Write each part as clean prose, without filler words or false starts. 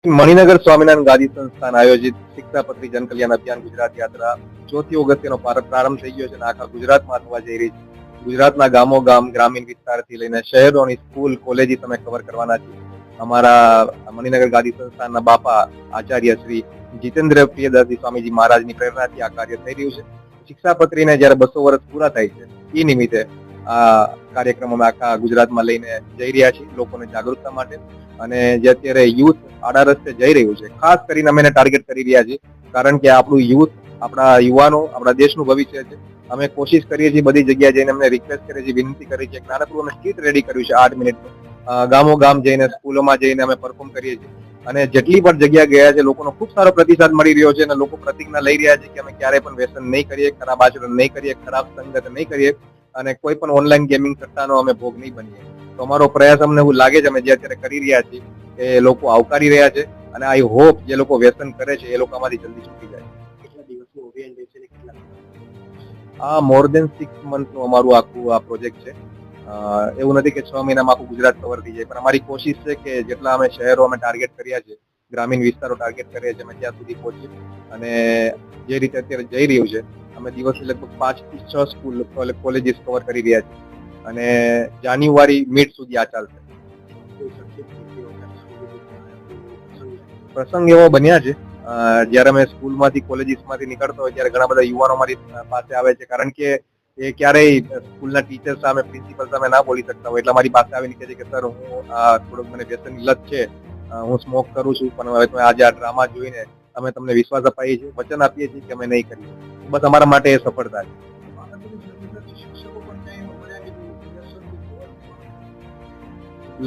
મણિનગર સ્વામિનારાયણ ગાદી સંસ્થાન આયોજિત શિક્ષાપત્રી જનકલ્યાણ અભિયાન ગુજરાત યાત્રા 4મી ઓગસ્ટનો પ્રારંભ થઈ ગયો છે અને આખા ગુજરાતમાં થવા જઈ રહી છે. ગુજરાતના ગામો ગામ, ગ્રામીણ વિસ્તારથી લઈને શહેરોની સ્કૂલ, કોલેજીસ અમે કવર કરવાના છીએ. અમારા મણિનગર ગાદી સંસ્થાનના બાપા આચાર્ય શ્રી જીતેન્દ્ર પ્રિયદર્શી સ્વામીજી મહારાજની પ્રેરણાથી આ કાર્ય થઈ રહ્યું છે. શિક્ષાપત્રીને જ્યારે 200 વર્ષ પૂરા થાય છે એ નિમિત્તે આ કાર્યક્રમ અમે આખા ગુજરાતમાં લઈને જઈ રહ્યા છીએ લોકોને જાગૃતતા માટે. અને જે અત્યારે યુથ આડા રસ્તે જઈ રહ્યું છે, ખાસ કરીને અમે એને ટાર્ગેટ કરી રહ્યા છીએ, કારણ કે આપણું યુથ, આપણા યુવાનો આપણા દેશનું ભવિષ્ય છે. અમે કોશિશ કરીએ છીએ બધી જગ્યાએ જઈને અમને રિક્વેસ્ટ કરીએ છીએ, વિનંતી કરીએ છીએ. નાનકડું અમે સ્કીટ રેડી કર્યું છે 8 મિનિટનું. ગામો ગામ જઈને, સ્કૂલોમાં જઈને અમે પરફોર્મ કરીએ છીએ. અને જેટલી પણ જગ્યા ગયા છે લોકોનો ખૂબ સારો પ્રતિસાદ મળી રહ્યો છે અને લોકો પ્રતિજ્ઞા લઈ રહ્યા છે કે અમે ક્યારેય પણ વ્યસન નહીં કરીએ, ખરાબ આચરણ નહીં કરીએ, ખરાબ સંગત નહીં કરીએ અને કોઈ પણ ઓનલાઈન ગેમિંગ સટ્ટાનો અમે ભોગ નહીં બનીએ. તો અમારો પ્રયાસ અમને એવું લાગે છે અમે જે અત્યારે કરી રહ્યા છીએ એ લોકો આવકારી રહ્યા છે અને આઈ હોપ જે લોકો વ્યસન કરે છે એ લોકો આમાંથી જલ્દી છૂટી જાય. કેટલા દિવસનું અભિયાન રહેશે ને કેટલા? આ મોર દેન 6 મંથનું અમારું આખું આ પ્રોજેક્ટ છે. એવું નથી કે 6 મહિનામાં આખું ગુજરાત કવર થઈ જાય, પણ અમારી કોશિશ છે કે જેટલા અમે શહેરો અમે ટાર્ગેટ કર્યા છે, ગ્રામીણ વિસ્તારો ટાર્ગેટ કર્યા છે, અમે ત્યાં સુધી પહોંચીએ. અને જે રીતે અત્યારે જઈ રહ્યું છે અમે દિવસે લગભગ 5 થી 6 સ્કૂલ, કોલેજીસ કવર કરી રહ્યા છીએ અને જાન્યુઆરી મિડ સુધી આ ચાલશે. પ્રસંગ એવો બન્યા છે જયારે અમે સ્કૂલમાંથી, કોલેજીસમાંથી નીકળતો હોય ત્યારે ઘણા બધા યુવાનો મારી પાસે આવે છે, કારણ કે એ ક્યારેય સ્કૂલના ટીચર સામે, પ્રિન્સિપલ સામે ના બોલી શકતા હોય, એટલે મારી પાસે આવીને કહે છે કે સર, હું થોડુંક મને વ્યસનની લત છે, હું સ્મોક કરું છું, પણ હવે તમે આજે આ ડ્રામા જોઈને અમે તમને વિશ્વાસ અપાઈએ છીએ, વચન આપીએ છીએ કે અમે નહીં કરીએ. બસ અમારા માટે એ સફળતા છે.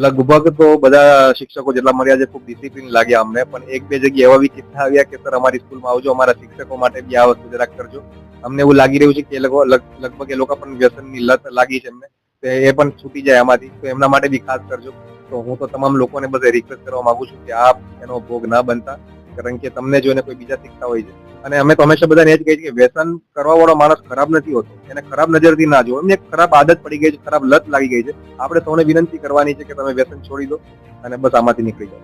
લગભગ તો બધા શિક્ષકો જેટલા મળ્યા છે ખૂબ ડિસિપ્લિન લાગ્યા અમને, પણ 1-2 જગ્યાએ એવા બી કિસ્સા આવ્યા કે સર અમારી સ્કૂલમાં આવજો, અમારા શિક્ષકો માટે બી આ વસ્તુ જરાક કરજો. અમને એવું લાગી રહ્યું છે કે લગભગ એ લોકો પણ વ્યસનની લત લાગી છે એમને, તો એ પણ છૂટી જાય એમાંથી, તો એમના માટે બી ખાસ કરજો. તો હું તો તમામ લોકોને બધે રિક્વેસ્ટ કરવા માંગુ છું કે આપ એનો ભોગ ના બનતા, કારણ કે તમને જોઈને કોઈ બીજા શીખતા હોય છે. અને અમે તો હંમેશા બધાને એ જ કહીએ છીએ કે વ્યસન કરવા વાળો માણસ ખરાબ નથી હોતો, એને ખરાબ નજરથી ના જોવો. એમને એક ખરાબ આદત પડી ગઈ છે, ખરાબ લત લાગી ગઈ છે. આપણે સૌને વિનંતી કરવાની છે કે તમે વ્યસન છોડી દો અને બસ આમાંથી નીકળી જાઓ.